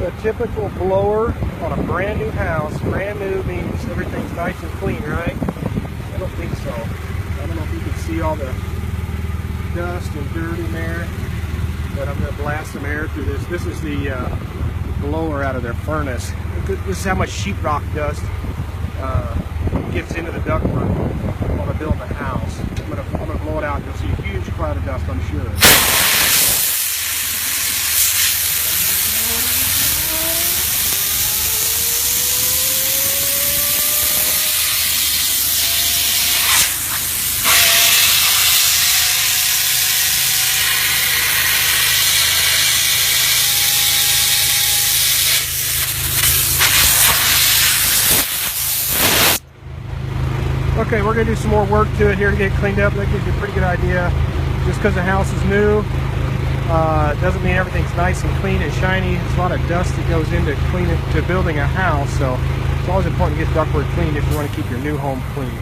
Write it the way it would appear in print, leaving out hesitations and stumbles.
a typical blower on a brand new house? Brand new means everything's nice and clean, right? I don't think so. I don't know if you can see all the dust and dirt in there, but I'm going to blast some air through this. This is the blower out of their furnace. This is how much sheetrock dust gets into the ductwork while they're building the house. I'm going to blow it out and you'll see a huge cloud of dust, I'm sure. Okay, we're going to do some more work to it here to get it cleaned up. That gives you a pretty good idea. Just because the house is new, doesn't mean everything's nice and clean and shiny. There's a lot of dust that goes into building a house, so it's always important to get ductwork cleaned if you want to keep your new home clean.